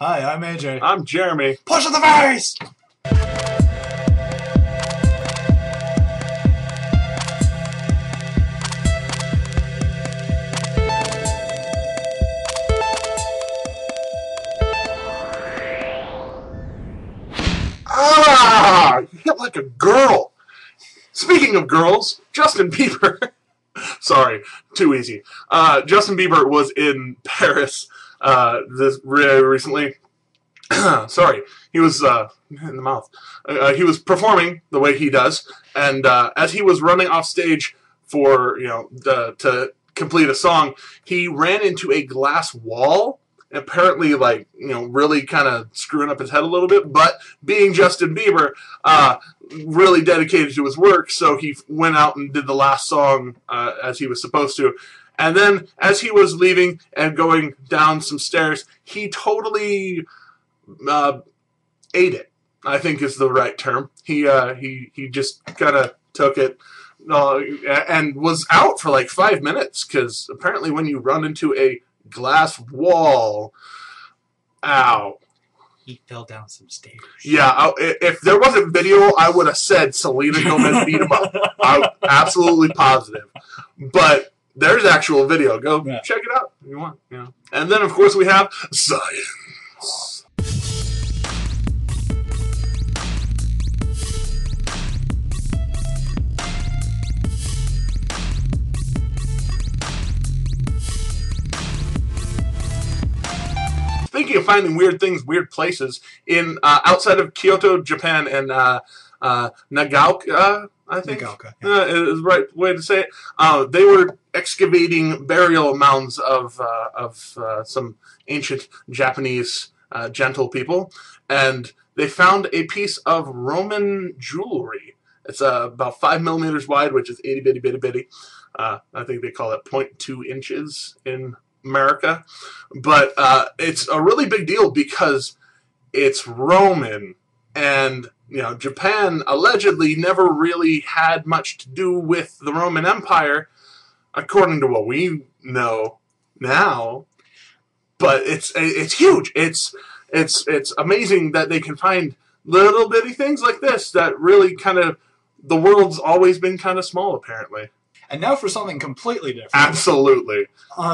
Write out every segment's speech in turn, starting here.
Hi, I'm AJ. I'm Jeremy. Push in the face! Ah! You hit like a girl. Speaking of girls, Justin Bieber. Sorry, too easy. Justin Bieber was in Paris recently. Sorry, he was in the mouth. He was performing the way he does, and as he was running off stage for to complete a song, he ran into a glass wall. Apparently, really kind of screwing up his head a little bit, but being Justin Bieber, really dedicated to his work, so he went out and did the last song as he was supposed to. And then, as he was leaving and going down some stairs, he totally ate it, I think is the right term. He just kind of took it and was out for like 5 minutes, because apparently when you run into a glass wall, ow. He fell down some stairs. Yeah, if there wasn't video, I would have said Selena Gomez beat him up. I'm absolutely positive. But there's actual video. Go check it out if you want. Yeah. And then, of course, we have science. Speaking of finding weird things, weird places, in outside of Kyoto, Japan, and Nagaoka, I think Nagaoka, is the right way to say it. They were excavating burial mounds of some ancient Japanese gentle people, and they found a piece of Roman jewelry. It's about 5 millimeters wide, which is itty bitty bitty bitty. I think they call it 0.2 inches in America, but it's a really big deal because it's Roman, and Japan allegedly never really had much to do with the Roman Empire, according to what we know now. But it's huge. It's amazing that they can find little bitty things like this that really kind of, the world's always been kind of small, apparently. And now for something completely different. Absolutely.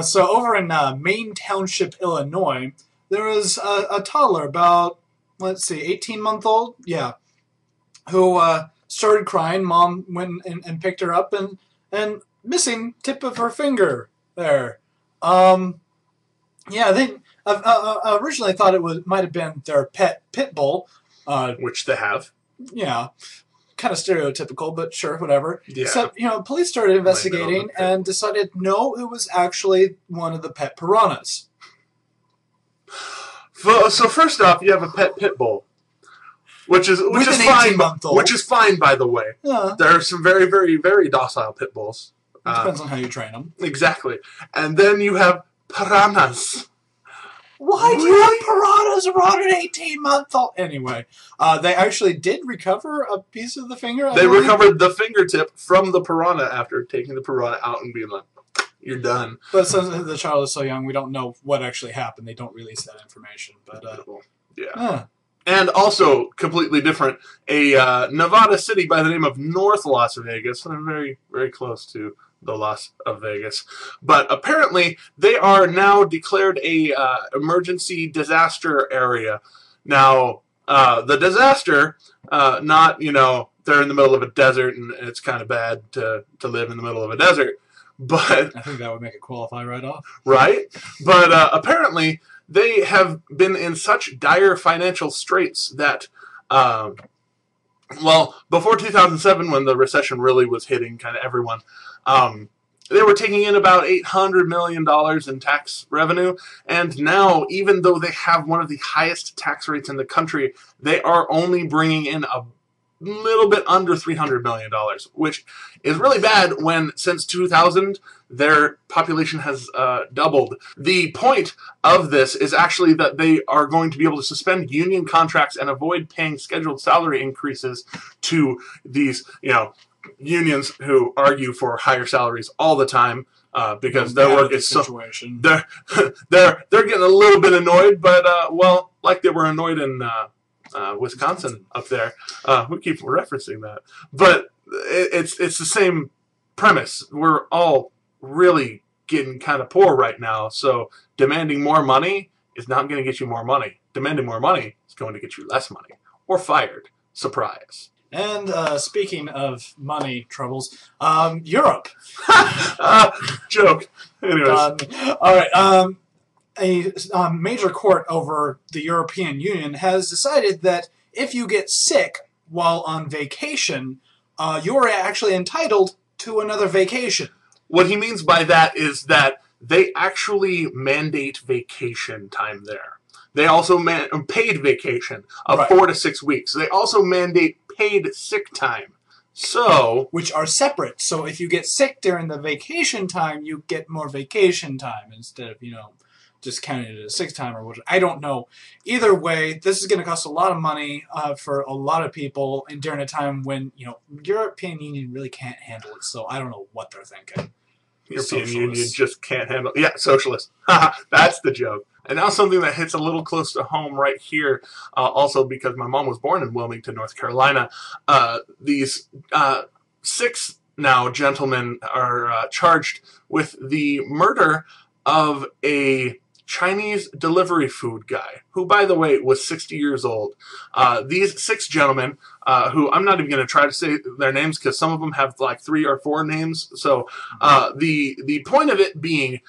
So over in Maine Township, Illinois, there was a toddler about, 18-month-old? Yeah. Who started crying. Mom went and picked her up, and missing tip of her finger there. Yeah, they originally thought it might have been their pet pit bull. Which they have. Yeah. Kind of stereotypical, but sure, whatever. Yeah. So, police started investigating and decided, no, it was actually one of the pet piranhas. So first off, you have a pet pit bull, which is fine. Which is fine, by the way. Yeah. There are some very, very, very docile pit bulls. It depends on how you train them. Exactly. And then you have piranhas. Why do you have piranhas around an 18-month-old? Anyway, they actually did recover a piece of the finger. They recovered the fingertip from the piranha after taking the piranha out and being like, you're done. But since the child is so young, we don't know what actually happened. They don't release that information. But yeah. And also, completely different, a Nevada city by the name of North Las Vegas. Very, very close to the Las Vegas. But apparently, they are now declared a emergency disaster area. Now, the disaster, not, they're in the middle of a desert and it's kind of bad to live in the middle of a desert. But I think that would make it qualify right off. Right? But apparently, they have been in such dire financial straits that, before 2007, when the recession really was hitting kind of everyone, they were taking in about $800 million in tax revenue, and now, even though they have one of the highest tax rates in the country, they are only bringing in a little bit under $300 million, which is really bad when, since 2000, their population has doubled. The point of this is actually that they are going to be able to suspend union contracts and avoid paying scheduled salary increases to these, unions who argue for higher salaries all the time. because their work is so situation. they're getting a little bit annoyed, but well, like they were annoyed in Wisconsin up there. We keep referencing that, but it's the same premise. We're all really getting kind of poor right now, so demanding more money is not going to get you more money. Demanding more money is going to get you less money or fired. Surprise. And speaking of money troubles, Europe. Joke. Anyways. All right. A major court over the European Union has decided that if you get sick while on vacation, you're actually entitled to another vacation. What he means by that is that they actually mandate vacation time there. They also paid vacation of 4 to 6 weeks. They also mandate paid sick time. So, which are separate. So if you get sick during the vacation time, you get more vacation time instead of, just counting it as sick time or whatever. I don't know. Either way, this is going to cost a lot of money for a lot of people, and during a time when, European Union really can't handle it. So I don't know what they're thinking. European Union just can't handle it. Yeah, socialist. That's the joke. And now something that hits a little close to home right here, also because my mom was born in Wilmington, North Carolina. These 6 now gentlemen are charged with the murder of a Chinese delivery food guy, who, by the way, was 60 years old. These 6 gentlemen, who I'm not even going to try to say their names because some of them have like 3 or 4 names. So the point of it being,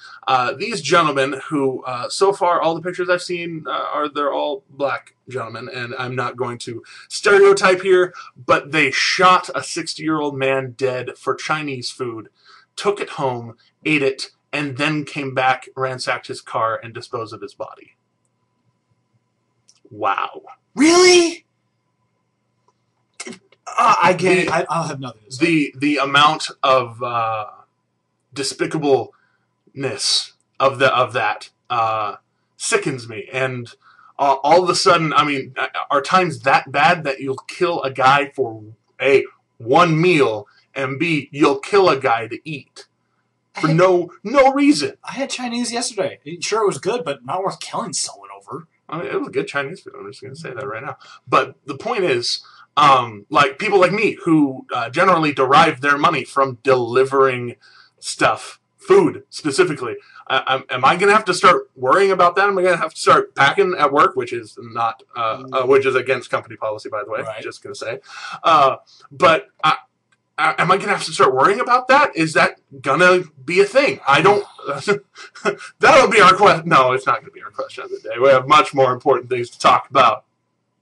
these gentlemen who, so far, all the pictures I've seen they're all black gentlemen, and I'm not going to stereotype here, but they shot a 60-year-old man dead for Chinese food, took it home, ate it, and then came back, ransacked his car, and disposed of his body. Wow. Really? I get it. I'll have nothing to say. The amount of despicableness of that sickens me. And all of a sudden, I mean, are times that bad that you'll kill a guy for A, one meal, and B, you'll kill a guy to eat? For no reason. I had Chinese yesterday. Sure, it was good, but not worth killing someone over. I mean, it was good Chinese food. I'm just going to say that right now. But the point is, like people like me who generally derive their money from delivering stuff, food specifically. Am I going to have to start worrying about that? Am I going to have to start packing at work, which is not, which is against company policy, by the way. Right. Just going to say, but. Am I going to have to start worrying about that? Is that going to be a thing? I don't... That'll be our question. No, it's not going to be our question of the day. We have much more important things to talk about.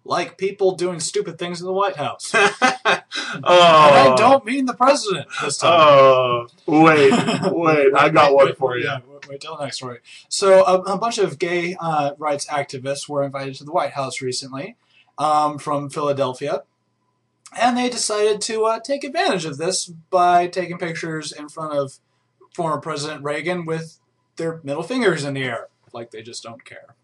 Like people doing stupid things in the White House. Oh. And I don't mean the president this time. Oh, wait. I got one for you. Yeah, wait till the next story. So a bunch of gay rights activists were invited to the White House recently from Philadelphia. And they decided to take advantage of this by taking pictures in front of former President Reagan with their middle fingers in the air, like they just don't care.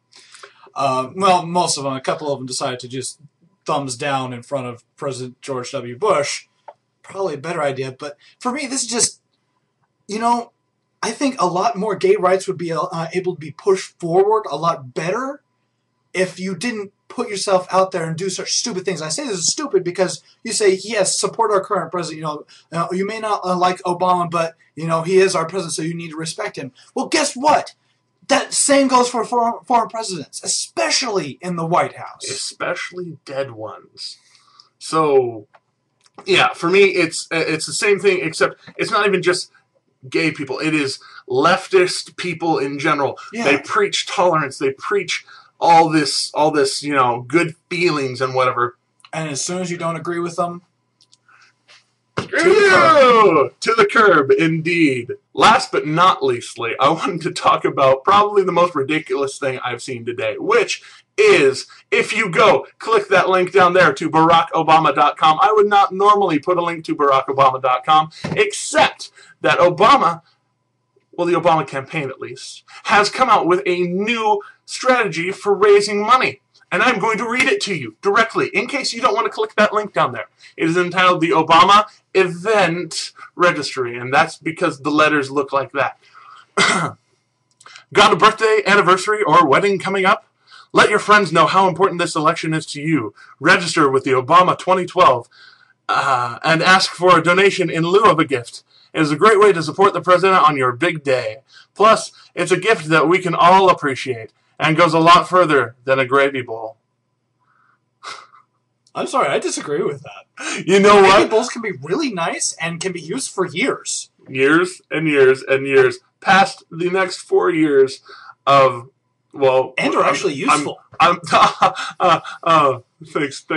Well, most of them, a couple of them decided to just thumbs down in front of President George W. Bush. Probably a better idea, but for me, this is just, I think a lot more gay rights would be able to be pushed forward a lot better if you didn't put yourself out there and do such stupid things. I say this is stupid because you say, yes, support our current president. You may not like Obama, but, he is our president, so you need to respect him. Well, guess what? That same goes for foreign presidents, especially in the White House. Especially dead ones. So, yeah, for me, it's the same thing, except it's not even just gay people. It is leftist people in general. Yeah. They preach tolerance. They preach all this, good feelings and whatever. And as soon as you don't agree with them, to the curb, indeed. Last but not leastly, I wanted to talk about probably the most ridiculous thing I've seen today, which is, if you go, click that link down there to BarackObama.com. I would not normally put a link to BarackObama.com, except that Obama, well, the Obama campaign at least, has come out with a new strategy for raising money. And I'm going to read it to you directly, in case you don't want to click that link down there. It is entitled the Obama Event Registry, and that's because the letters look like that. Got a birthday, anniversary, or wedding coming up? Let your friends know how important this election is to you. Register with the Obama 2012 and ask for a donation in lieu of a gift. It is a great way to support the president on your big day. Plus, it's a gift that we can all appreciate and goes a lot further than a gravy bowl. I'm sorry, I disagree with that. You know what? Gravy bowls can be really nice and can be used for years. Years and years and years. Past the next 4 years of, well... And are actually useful. Thanks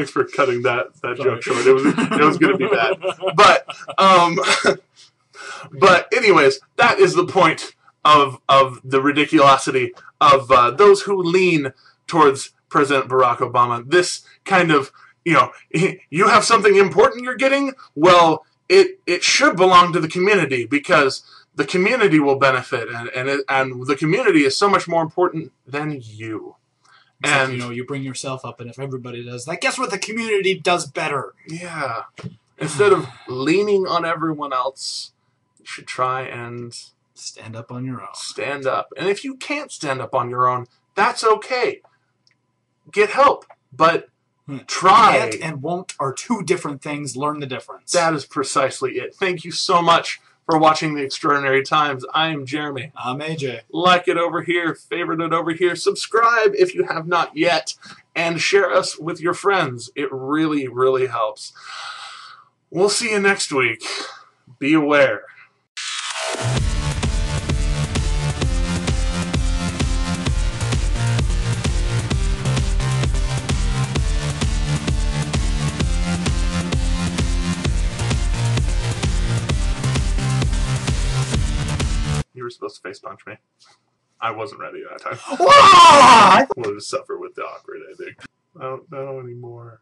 for cutting that joke short. It was going to be bad. But anyways, that is the point of the ridiculosity of those who lean towards President Barack Obama. This kind of, you have something important you're getting? Well, it should belong to the community because the community will benefit, and the community is so much more important than you. Except, you bring yourself up, and if everybody does that, guess what? The community does better. Yeah. Instead of leaning on everyone else, you should try and... stand up on your own. Stand up. And if you can't stand up on your own, that's okay. Get help. But try. Can't and won't are two different things. Learn the difference. That is precisely it. Thank you so much for watching The Extraordinary Times. I am Jeremy. I'm AJ. Like it over here. Favorite it over here. Subscribe if you have not yet. And share us with your friends. It really, really helps. We'll see you next week. Be aware. You were supposed to face punch me. I wasn't ready that time. I wanted to suffer with the awkward ending. I don't know anymore.